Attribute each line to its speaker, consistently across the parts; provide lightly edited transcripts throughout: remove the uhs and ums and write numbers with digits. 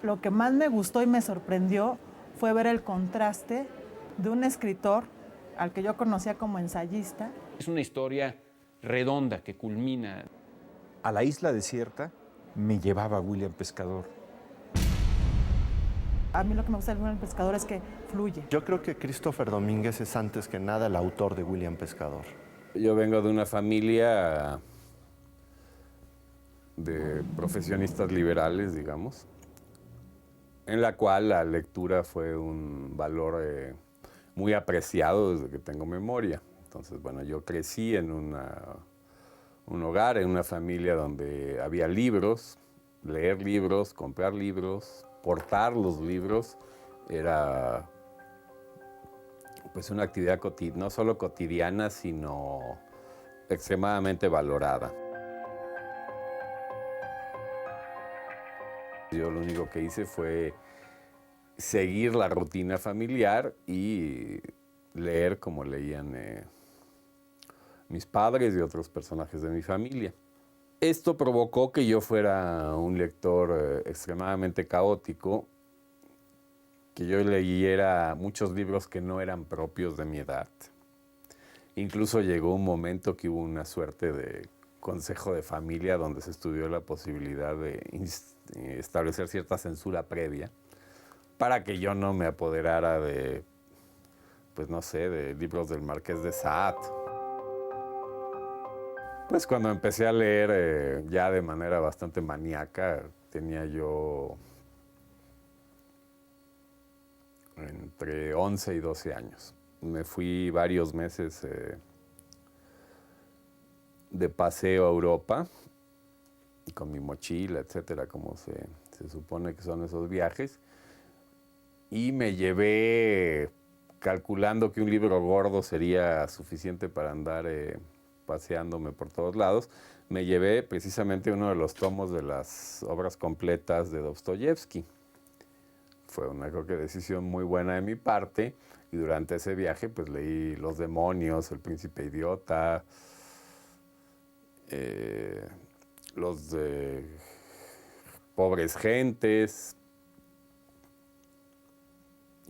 Speaker 1: Lo que más me gustó y me sorprendió fue ver el contraste de un escritor al que yo conocía como ensayista.
Speaker 2: Es una historia redonda que culmina.
Speaker 3: A la isla desierta me llevaba William Pescador.
Speaker 1: A mí lo que me gusta del William Pescador es que fluye.
Speaker 4: Yo creo que Christopher Domínguez es antes que nada el autor de William Pescador.
Speaker 5: Yo vengo de una familia de profesionistas liberales, digamos, en la cual la lectura fue un valor muy apreciado desde que tengo memoria. Entonces, bueno, yo crecí en un hogar, en una familia donde había libros, leer libros, comprar libros, portar los libros, era pues una actividad no solo cotidiana, sino extremadamente valorada. Yo lo único que hice fue seguir la rutina familiar y leer como leían mis padres y otros personajes de mi familia. Esto provocó que yo fuera un lector extremadamente caótico, que yo leyera muchos libros que no eran propios de mi edad. Incluso llegó un momento que hubo una suerte de consejo de familia donde se estudió la posibilidad de establecer cierta censura previa para que yo no me apoderara de, pues no sé, de libros del Marqués de Sade. Pues cuando empecé a leer ya de manera bastante maníaca, tenía yo entre 11 y 12 años. Me fui varios meses de paseo a Europa, con mi mochila, etcétera, como se supone que son esos viajes, y me llevé, calculando que un libro gordo sería suficiente para andar paseándome por todos lados, me llevé precisamente uno de los tomos de las obras completas de Dostoyevsky. Fue una, creo que, decisión muy buena de mi parte, y durante ese viaje pues leí Los demonios, El príncipe idiota, los de Pobres gentes,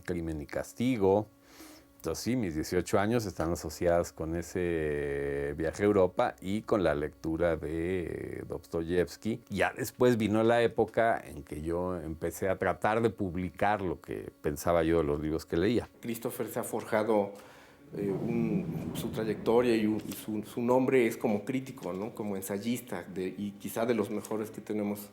Speaker 5: Crimen y castigo. Entonces sí, mis 18 años están asociados con ese viaje a Europa y con la lectura de Dostoyevsky. Ya después vino la época en que yo empecé a tratar de publicar lo que pensaba yo de los libros que leía.
Speaker 6: Christopher se ha forjado su trayectoria y su nombre es como crítico, ¿no? Como ensayista y quizá de los mejores que tenemos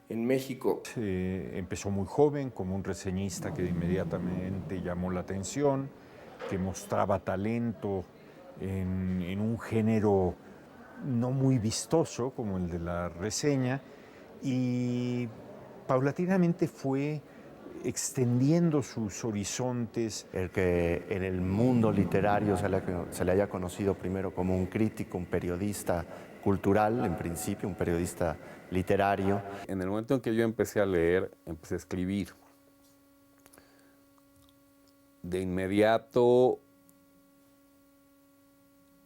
Speaker 6: en México.
Speaker 3: Empezó muy joven como un reseñista que inmediatamente llamó la atención, que mostraba talento en un género no muy vistoso como el de la reseña, y paulatinamente fue extendiendo sus horizontes.
Speaker 4: El que en el mundo literario se le haya conocido primero como un crítico, un periodista cultural, en principio, un periodista literario.
Speaker 5: En el momento en que yo empecé a leer, empecé a escribir. De inmediato,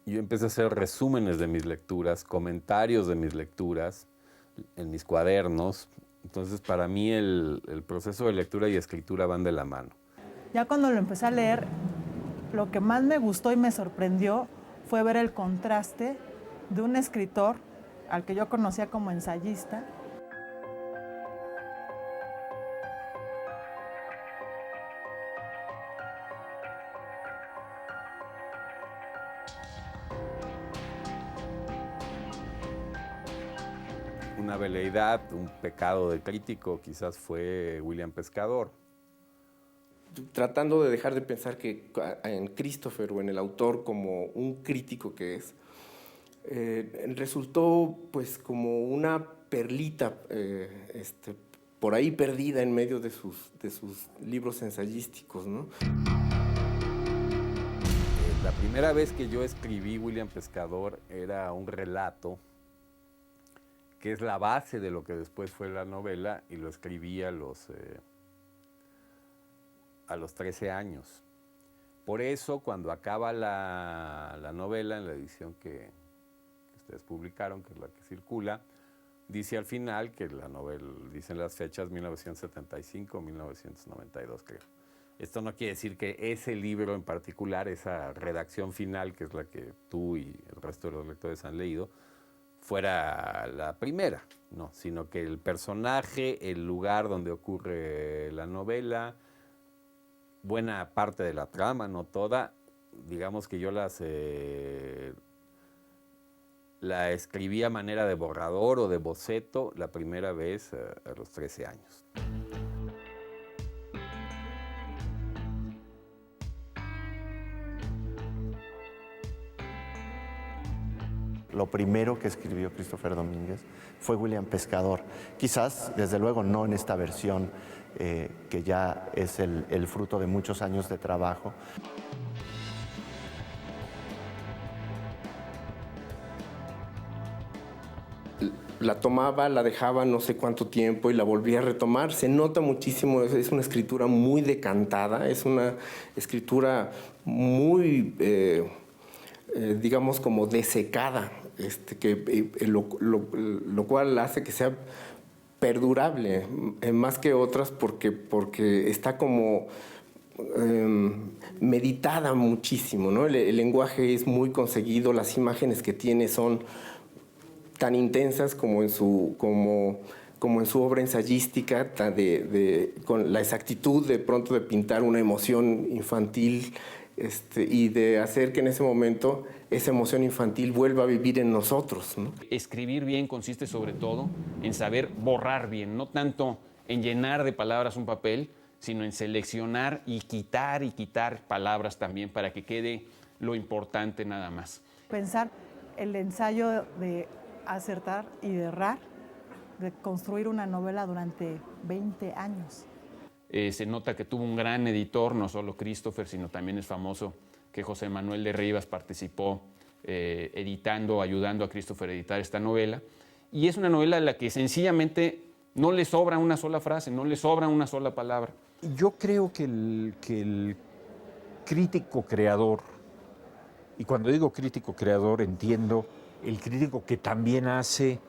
Speaker 5: yo empecé a hacer resúmenes de mis lecturas, comentarios de mis lecturas, en mis cuadernos. Entonces, para mí, el proceso de lectura y escritura van de la mano.
Speaker 1: Ya cuando lo empecé a leer, lo que más me gustó y me sorprendió fue ver el contraste de un escritor al que yo conocía como ensayista.
Speaker 5: Una veleidad, un pecado de crítico, quizás fue William Pescador.
Speaker 6: Tratando de dejar de pensar que en Christopher o en el autor como un crítico que es, resultó pues como una perlita por ahí perdida en medio de sus libros ensayísticos, ¿no?
Speaker 5: La primera vez que yo escribí William Pescador era un relato que es la base de lo que después fue la novela, y lo escribí a los 13 años. Por eso, cuando acaba la novela, en la edición que ustedes publicaron, que es la que circula, dice al final que la novela, dicen las fechas 1975, 1992 creo. Esto no quiere decir que ese libro en particular, esa redacción final, que es la que tú y el resto de los lectores han leído, fuera la primera, no, sino que el personaje, el lugar donde ocurre la novela, buena parte de la trama, no toda, digamos que yo la escribí a manera de borrador o de boceto la primera vez a los 13 años.
Speaker 4: Lo primero que escribió Christopher Domínguez fue William Pescador. Quizás, desde luego, no en esta versión que ya es el fruto de muchos años de trabajo.
Speaker 6: La tomaba, la dejaba no sé cuánto tiempo y la volvía a retomar. Se nota muchísimo, es una escritura muy decantada, es una escritura muy, digamos, como desecada, lo cual hace que sea perdurable, más que otras, porque está como meditada muchísimo, ¿no? El lenguaje es muy conseguido, las imágenes que tiene son tan intensas como en su obra ensayística, con la exactitud de pronto de pintar una emoción infantil y de hacer que en ese momento esa emoción infantil vuelva a vivir en nosotros, ¿no?
Speaker 2: Escribir bien consiste sobre todo en saber borrar bien, no tanto en llenar de palabras un papel, sino en seleccionar y quitar palabras también para que quede lo importante nada más.
Speaker 1: Pensar el ensayo de acertar y de errar, de construir una novela durante 20 años.
Speaker 2: Se nota que tuvo un gran editor, no solo Christopher, sino también es famoso que José Manuel de Rivas participó editando, ayudando a Christopher a editar esta novela. Y es una novela a la que sencillamente no le sobra una sola frase, no le sobra una sola palabra.
Speaker 3: Yo creo que el crítico creador, y cuando digo crítico creador entiendo el crítico que también hace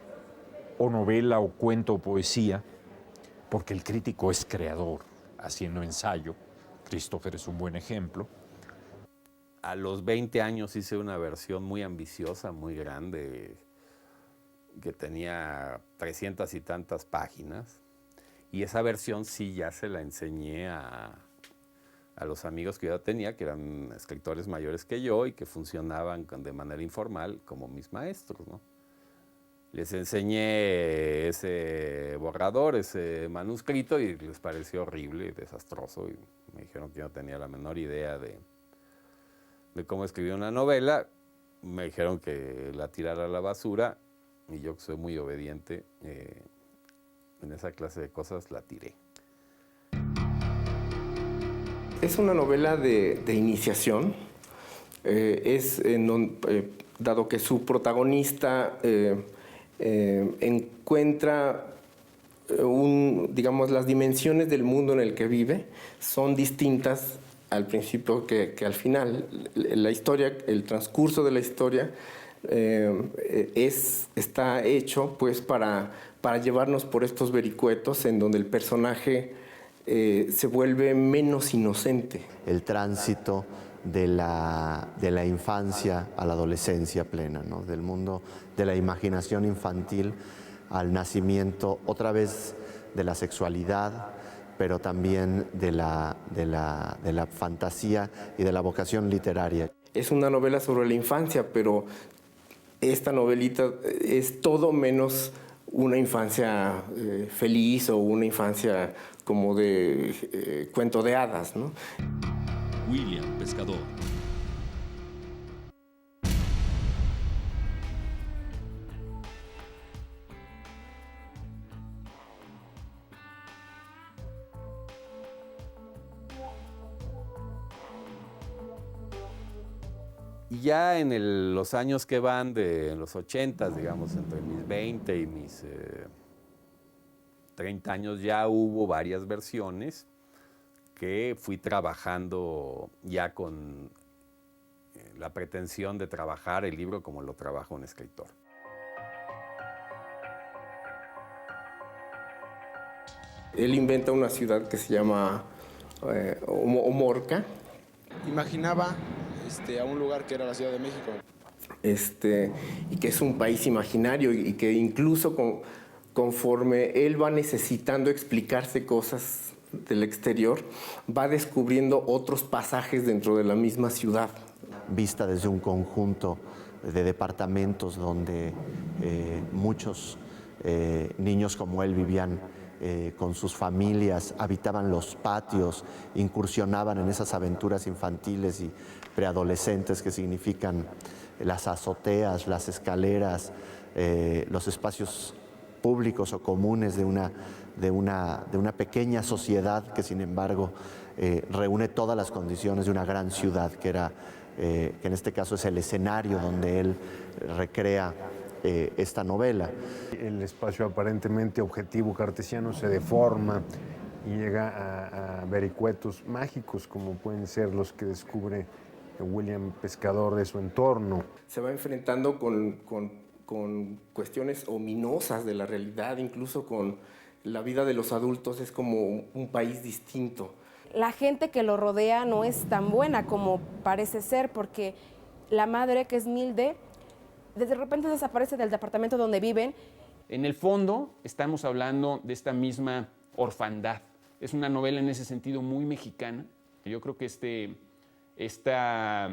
Speaker 3: o novela o cuento o poesía, porque el crítico es creador, haciendo ensayo. Christopher es un buen ejemplo.
Speaker 5: A los 20 años hice una versión muy ambiciosa, muy grande, que tenía 300 y tantas páginas. Y esa versión sí ya se la enseñé a los amigos que yo tenía, que eran escritores mayores que yo y que funcionaban de manera informal como mis maestros, ¿no? Les enseñé ese borrador, ese manuscrito, y les pareció horrible, desastroso, y me dijeron que yo no tenía la menor idea de cómo escribir una novela. Me dijeron que la tirara a la basura, y yo, que soy muy obediente, en esa clase de cosas la tiré.
Speaker 6: Es una novela de iniciación, dado que su protagonista encuentra digamos, las dimensiones del mundo en el que vive son distintas al principio que al final. La historia, el transcurso de la historia está hecho pues para llevarnos por estos vericuetos en donde el personaje se vuelve menos inocente.
Speaker 4: El tránsito de la infancia a la adolescencia plena, ¿no? Del mundo de la imaginación infantil al nacimiento otra vez de la sexualidad, pero también de la fantasía y de la vocación literaria.
Speaker 6: Es una novela sobre la infancia, pero esta novelita es todo menos una infancia feliz o una infancia como de cuento de hadas, ¿no?
Speaker 7: William Pescador.
Speaker 5: Y ya en los años que van de los 80, digamos, entre mis 20 y mis 30 años, ya hubo varias versiones que fui trabajando ya con la pretensión de trabajar el libro como lo trabaja un escritor.
Speaker 6: Él inventa una ciudad que se llama Omorca.
Speaker 8: Imaginaba a un lugar que era la Ciudad de México.
Speaker 6: Y que es un país imaginario y que incluso conforme él va necesitando explicarse cosas del exterior, va descubriendo otros pasajes dentro de la misma ciudad.
Speaker 4: Vista desde un conjunto de departamentos donde muchos niños como él vivían con sus familias, habitaban los patios, incursionaban en esas aventuras infantiles y preadolescentes que significan las azoteas, las escaleras, los espacios públicos o comunes de una pequeña sociedad que sin embargo reúne todas las condiciones de una gran ciudad, que en este caso es el escenario donde él recrea esta novela.
Speaker 3: El espacio aparentemente objetivo cartesiano se deforma y llega a vericuetos mágicos como pueden ser los que descubre William Pescador de su entorno.
Speaker 6: Se va enfrentando con cuestiones ominosas de la realidad, incluso con la vida de los adultos, es como un país distinto.
Speaker 9: La gente que lo rodea no es tan buena como parece ser, porque la madre, que es Milde, de repente desaparece del departamento donde viven.
Speaker 2: En el fondo estamos hablando de esta misma orfandad. Es una novela en ese sentido muy mexicana. Yo creo que esta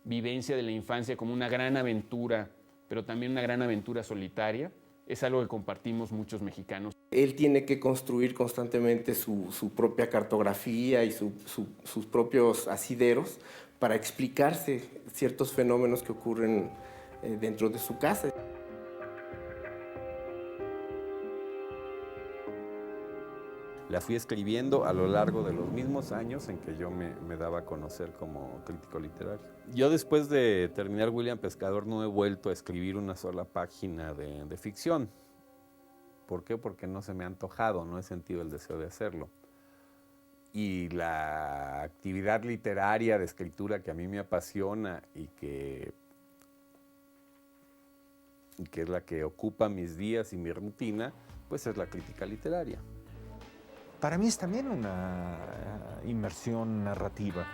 Speaker 2: vivencia de la infancia como una gran aventura, pero también una gran aventura solitaria, es algo que compartimos muchos mexicanos.
Speaker 6: Él tiene que construir constantemente su propia cartografía y sus propios asideros para explicarse ciertos fenómenos que ocurren dentro de su casa.
Speaker 5: La fui escribiendo a lo largo de los mismos años en que yo me daba a conocer como crítico literario. Yo después de terminar William Pescador no he vuelto a escribir una sola página de ficción. ¿Por qué? Porque no se me ha antojado, no he sentido el deseo de hacerlo. Y la actividad literaria de escritura que a mí me apasiona y que es la que ocupa mis días y mi rutina, pues es la crítica literaria.
Speaker 3: Para mí es también una inmersión narrativa.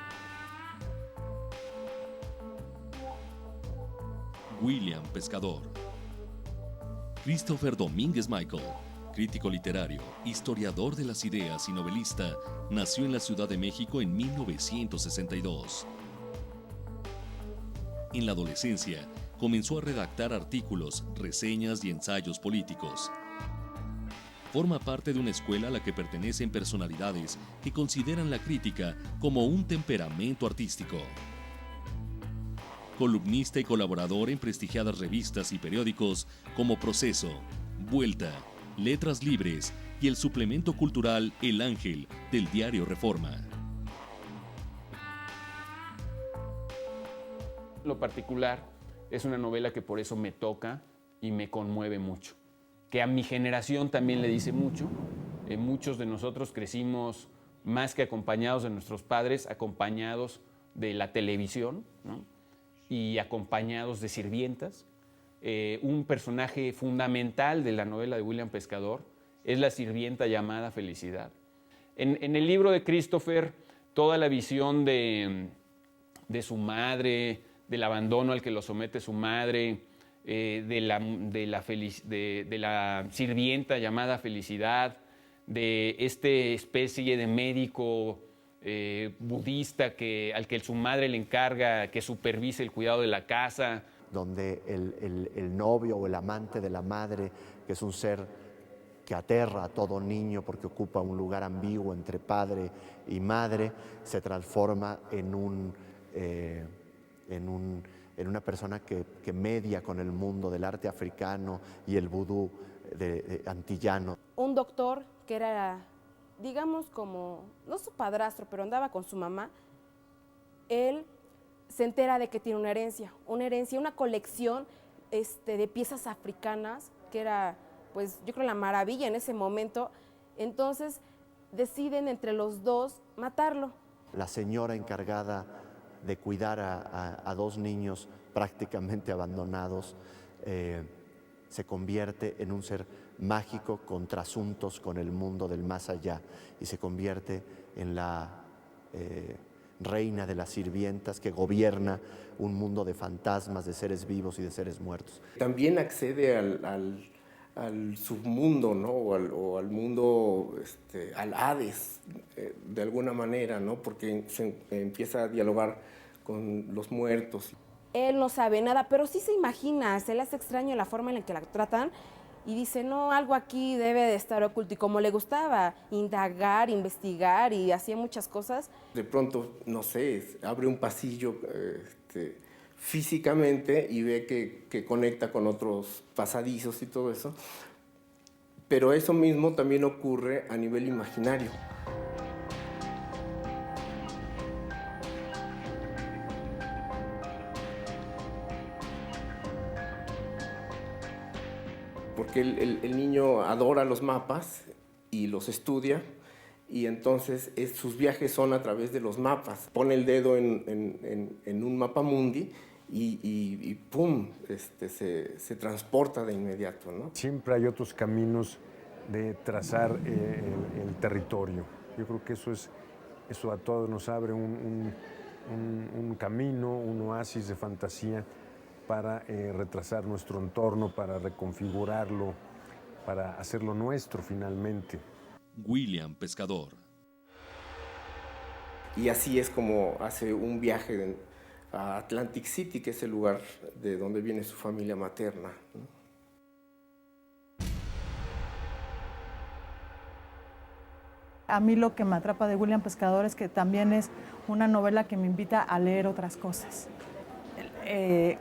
Speaker 7: William Pescador. Christopher Domínguez Michael, crítico literario, historiador de las ideas y novelista, nació en la Ciudad de México en 1962. En la adolescencia, comenzó a redactar artículos, reseñas y ensayos políticos. Forma parte de una escuela a la que pertenecen personalidades que consideran la crítica como un temperamento artístico. Columnista y colaborador en prestigiadas revistas y periódicos como Proceso, Vuelta, Letras Libres y el suplemento cultural El Ángel del diario Reforma.
Speaker 2: Lo particular es una novela que por eso me toca y me conmueve mucho, que a mi generación también le dice mucho. Muchos de nosotros crecimos más que acompañados de nuestros padres, acompañados de la televisión, ¿no? Y acompañados de sirvientas. Un personaje fundamental de la novela de William Pescador es la sirvienta llamada Felicidad. En el libro de Christopher, toda la visión de su madre, del abandono al que lo somete su madre, de la sirvienta llamada Felicidad, de esta especie de médico budista al que su madre le encarga que supervise el cuidado de la casa.
Speaker 4: Donde el novio o el amante de la madre, que es un ser que aterra a todo niño porque ocupa un lugar ambiguo entre padre y madre, se transforma en una persona que media con el mundo del arte africano y el vudú antillano.
Speaker 9: Un doctor que era, digamos, como, no su padrastro, pero andaba con su mamá, él se entera de que tiene una herencia, una colección de piezas africanas, que era, pues, yo creo la maravilla en ese momento. Entonces deciden entre los dos matarlo.
Speaker 4: La señora encargada de cuidar a dos niños prácticamente abandonados, se convierte en un ser mágico con trasuntos con el mundo del más allá y se convierte en la reina de las sirvientas que gobierna un mundo de fantasmas, de seres vivos y de seres muertos.
Speaker 6: También accede al submundo, ¿no? o al mundo, al Hades, de alguna manera, ¿no? Porque se empieza a dialogar con los muertos.
Speaker 9: Él no sabe nada, pero sí se imagina, se le hace extraño la forma en la que la tratan y dice, no, algo aquí debe de estar oculto. Y como le gustaba indagar, investigar y hacía muchas cosas.
Speaker 6: De pronto, no sé, abre un pasillo físicamente y ve que conecta con otros pasadizos y todo eso. Pero eso mismo también ocurre a nivel imaginario. Porque el niño adora los mapas y los estudia, y entonces sus viajes son a través de los mapas. Pone el dedo en un mapa mundi y ¡pum! Se transporta de inmediato, ¿no?
Speaker 3: Siempre hay otros caminos de trazar el territorio. Yo creo que eso a todos nos abre un camino, un oasis de fantasía para retrasar nuestro entorno, para reconfigurarlo, para hacerlo nuestro finalmente.
Speaker 7: William Pescador.
Speaker 6: Y así es como hace un viaje a Atlantic City, que es el lugar de donde viene su familia materna, ¿no?
Speaker 1: A mí lo que me atrapa de William Pescador es que también es una novela que me invita a leer otras cosas.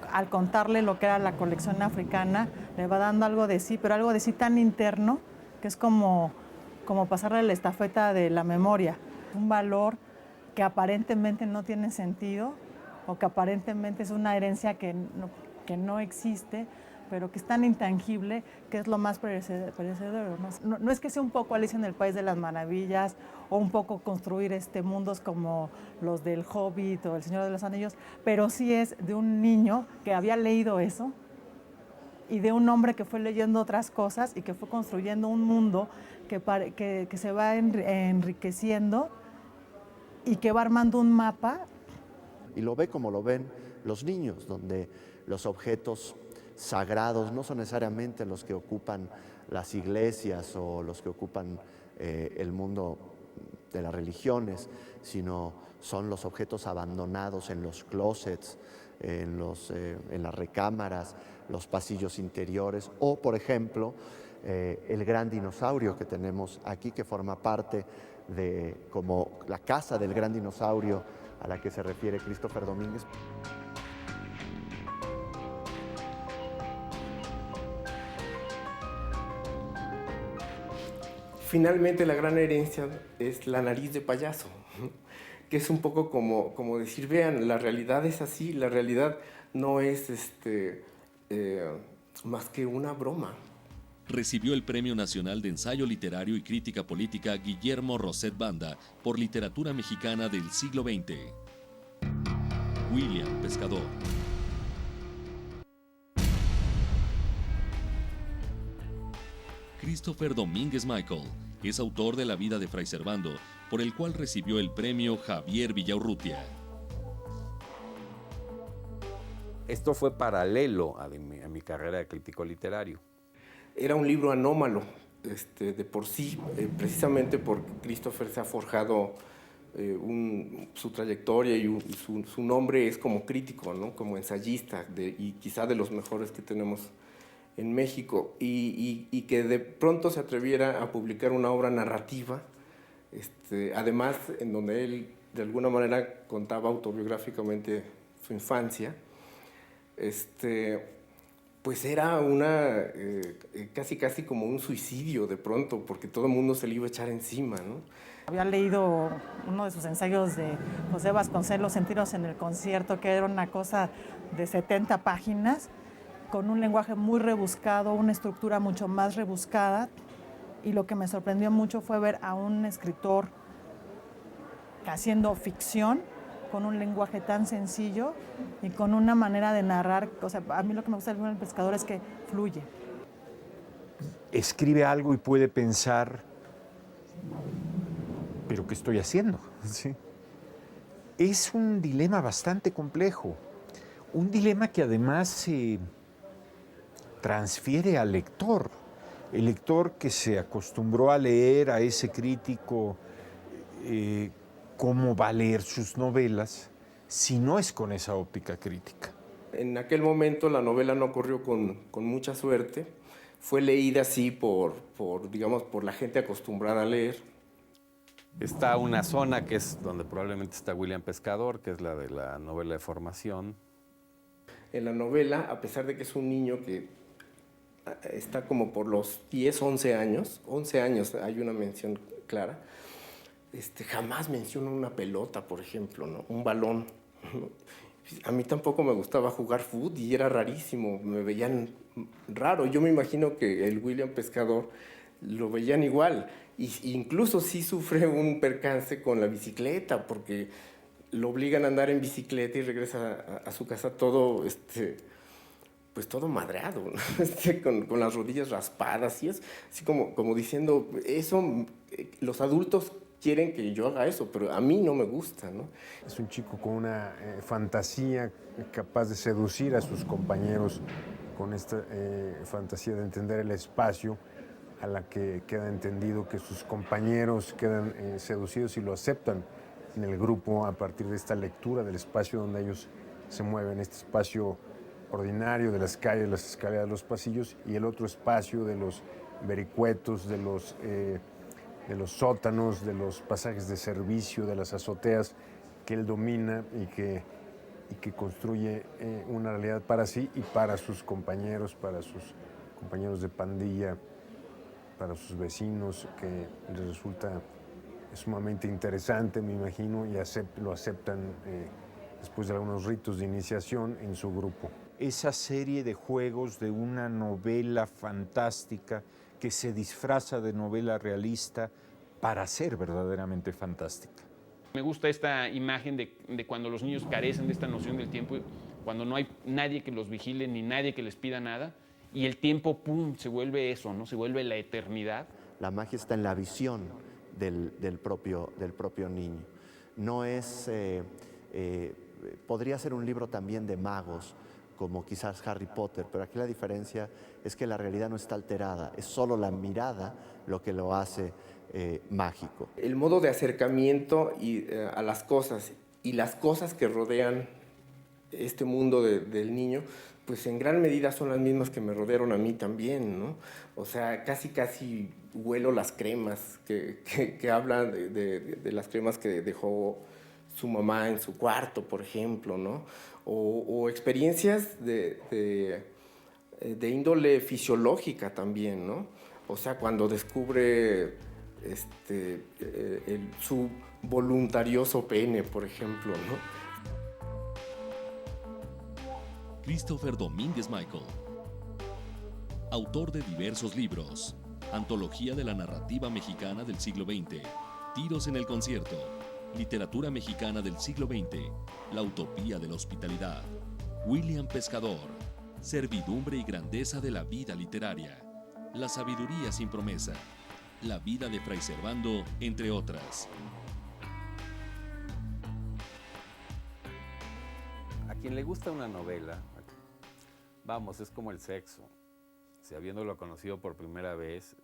Speaker 1: Al contarle lo que era la colección africana, le va dando algo de sí, pero algo de sí tan interno que es como pasarle la estafeta de la memoria. Un valor que aparentemente no tiene sentido o que aparentemente es una herencia que no existe, pero que es tan intangible que es lo más perecedero. No es que sea un poco Alicia en el País de las Maravillas o un poco construir mundos como los del Hobbit o El Señor de los Anillos, pero sí es de un niño que había leído eso y de un hombre que fue leyendo otras cosas y que fue construyendo un mundo que se va enriqueciendo y que va armando un mapa.
Speaker 4: Y lo ve como lo ven los niños, donde los objetos sagrados no son necesariamente los que ocupan las iglesias o los que ocupan el mundo de las religiones, sino son los objetos abandonados en los closets, en las recámaras, los pasillos interiores o, por ejemplo, el gran dinosaurio que tenemos aquí, que forma parte de como la casa del gran dinosaurio a la que se refiere Christopher Domínguez.
Speaker 6: Finalmente, la gran herencia es la nariz de payaso, que es un poco como decir, vean, la realidad es así, la realidad no es más que una broma.
Speaker 7: Recibió el Premio Nacional de Ensayo Literario y Crítica Política Guillermo Roset Banda por Literatura Mexicana del siglo XX. William Pescador. Christopher Domínguez Michael es autor de La vida de Fray Servando, por el cual recibió el premio Javier Villaurrutia.
Speaker 5: Esto fue paralelo a mi carrera de crítico literario.
Speaker 6: Era un libro anómalo, de por sí, precisamente porque Christopher se ha forjado su trayectoria y su nombre es como crítico, ¿no? Como ensayista, y quizá de los mejores que tenemos en México, y que de pronto se atreviera a publicar una obra narrativa, además en donde él de alguna manera contaba autobiográficamente su infancia, pues era casi como un suicidio de pronto, porque todo el mundo se le iba a echar encima, ¿no?
Speaker 1: Había leído uno de sus ensayos de José Vasconcelos, Sentiros en el concierto, que era una cosa de 70 páginas, con un lenguaje muy rebuscado, una estructura mucho más rebuscada, y lo que me sorprendió mucho fue ver a un escritor haciendo ficción con un lenguaje tan sencillo y con una manera de narrar. O sea, a mí lo que me gusta del Pescador es que fluye.
Speaker 3: escribe algo y puede pensar, ¿pero qué estoy haciendo? ¿Sí? Es un dilema bastante complejo, un dilema que además se transfiere al lector. El lector que se acostumbró a leer a ese crítico, ¿cómo va a leer sus novelas si no es con esa óptica crítica?
Speaker 6: En aquel momento la novela no corrió con mucha suerte. Fue leída así digamos, por la gente acostumbrada a leer.
Speaker 5: Está una zona que es donde probablemente está William Pescador, que es la de la novela de formación.
Speaker 6: En la novela, a pesar de que es un niño que está como por los 10, 11 años, hay una mención clara, jamás menciona una pelota, por ejemplo, ¿no? Un balón. A mí tampoco me gustaba jugar fútbol y era rarísimo, me veían raro. Yo me imagino que el William Pescador lo veían igual. Incluso sí sufre un percance con la bicicleta, porque lo obligan a andar en bicicleta y regresa a su casa todo, pues todo madreado, ¿no? con las rodillas raspadas, y es así como diciendo, eso, los adultos quieren que yo haga eso, pero a mí no me gusta, ¿no?
Speaker 10: Es un chico con una fantasía capaz de seducir a sus compañeros, con esta fantasía de entender el espacio, a la que queda entendido que sus compañeros quedan seducidos y lo aceptan en el grupo a partir de esta lectura del espacio donde ellos se mueven, este espacio ordinario de las calles, las escaleras, los pasillos, y el otro espacio de los vericuetos, de los sótanos, de los pasajes de servicio, de las azoteas que él domina y que construye una realidad para sí y para sus compañeros de pandilla, para sus vecinos, que les resulta sumamente interesante, me imagino, y lo aceptan después de algunos ritos de iniciación en su grupo.
Speaker 3: Esa serie de juegos de una novela fantástica que se disfraza de novela realista para ser verdaderamente fantástica.
Speaker 2: Me gusta esta imagen de cuando los niños carecen de esta noción del tiempo, cuando no hay nadie que los vigile ni nadie que les pida nada, y el tiempo, ¡pum!, se vuelve eso, ¿no? Se vuelve la eternidad.
Speaker 4: La magia está en la visión del propio niño. No es, podría ser un libro también de magos, como quizás Harry Potter, pero aquí la diferencia es que la realidad no está alterada, es solo la mirada lo que lo hace mágico.
Speaker 6: El modo de acercamiento a las cosas y las cosas que rodean este mundo del niño, pues en gran medida son las mismas que me rodearon a mí también, ¿no? O sea, casi huelo las cremas que hablan de las cremas que dejó su mamá en su cuarto, por ejemplo, ¿no? O experiencias de índole fisiológica también, ¿no? O sea, cuando descubre su voluntarioso pene, por ejemplo, ¿no?
Speaker 7: Christopher Domínguez Michael, autor de diversos libros: Antología de la Narrativa Mexicana del Siglo XX, Tiros en el Concierto, Literatura Mexicana del Siglo XX, La Utopía de la Hospitalidad, William Pescador, Servidumbre y Grandeza de la Vida Literaria, La Sabiduría sin Promesa, La Vida de Fray Servando, entre otras.
Speaker 5: A quien le gusta una novela, vamos, es como el sexo. Si habiéndolo conocido por primera vez,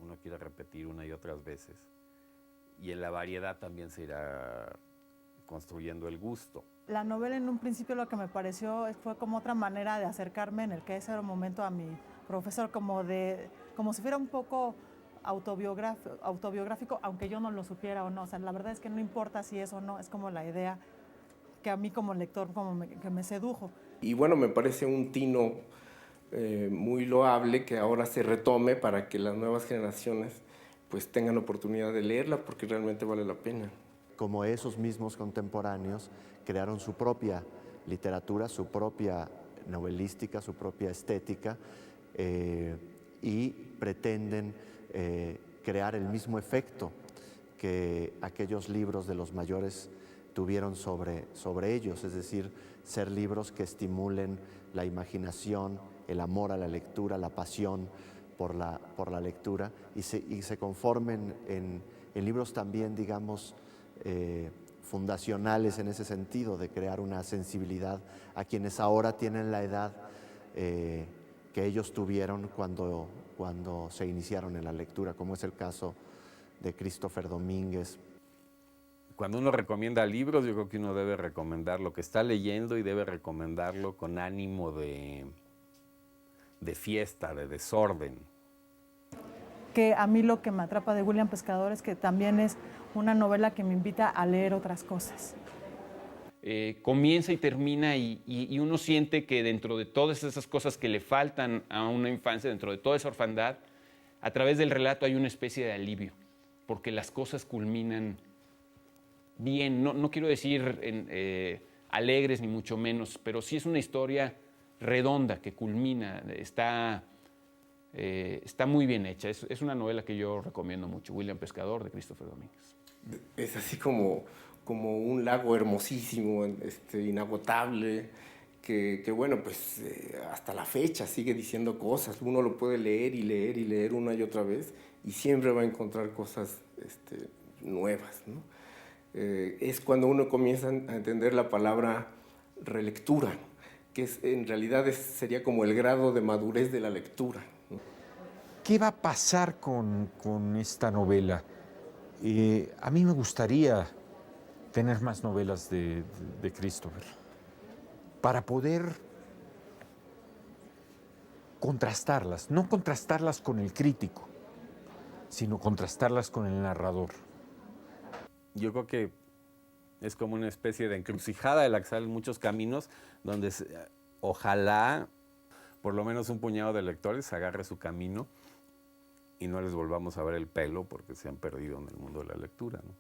Speaker 5: uno quiere repetir una y otras veces. Y en la variedad también se irá construyendo el gusto.
Speaker 1: La novela en un principio lo que me pareció fue como otra manera de acercarme en el que ese era un momento a mi profesor, como si fuera un poco autobiográfico, aunque yo no lo supiera o no. O sea, la verdad es que no importa si es o no, es como la idea que a mí como lector que me sedujo.
Speaker 6: Y bueno, me parece un tino muy loable que ahora se retome para que las nuevas generaciones pues tengan oportunidad de leerla, porque realmente vale la pena.
Speaker 4: Como esos mismos contemporáneos crearon su propia literatura, su propia novelística, su propia estética, y pretenden crear el mismo efecto que aquellos libros de los mayores tuvieron sobre ellos, es decir, ser libros que estimulen la imaginación, el amor a la lectura, la pasión por la lectura y se conformen en libros también, digamos, fundacionales en ese sentido, de crear una sensibilidad a quienes ahora tienen la edad que ellos tuvieron cuando se iniciaron en la lectura, como es el caso de Christopher Domínguez.
Speaker 5: Cuando uno recomienda libros, yo creo que uno debe recomendar lo que está leyendo y debe recomendarlo con ánimo de fiesta, de desorden.
Speaker 1: Que a mí lo que me atrapa de William Pescador es que también es una novela que me invita a leer otras cosas.
Speaker 2: Comienza y termina y uno siente que dentro de todas esas cosas que le faltan a una infancia, dentro de toda esa orfandad, a través del relato hay una especie de alivio, porque las cosas culminan bien. No quiero decir alegres ni mucho menos, pero sí es una historia redonda que culmina, está muy bien hecha. Es una novela que yo recomiendo mucho, William Pescador, de Christopher Domínguez.
Speaker 6: Es así como un lago hermosísimo, inagotable, que bueno, pues hasta la fecha sigue diciendo cosas. Uno lo puede leer y leer y leer una y otra vez y siempre va a encontrar cosas nuevas, ¿no? Es cuando uno comienza a entender la palabra relectura, que en realidad sería como el grado de madurez de la lectura, ¿no?
Speaker 3: ¿Qué va a pasar con esta novela? A mí me gustaría tener más novelas de Christopher para poder contrastarlas, no contrastarlas con el crítico, sino contrastarlas con el narrador.
Speaker 5: Yo creo que es como una especie de encrucijada de la que salen muchos caminos, donde ojalá por lo menos un puñado de lectores agarre su camino y no les volvamos a ver el pelo porque se han perdido en el mundo de la lectura, ¿no?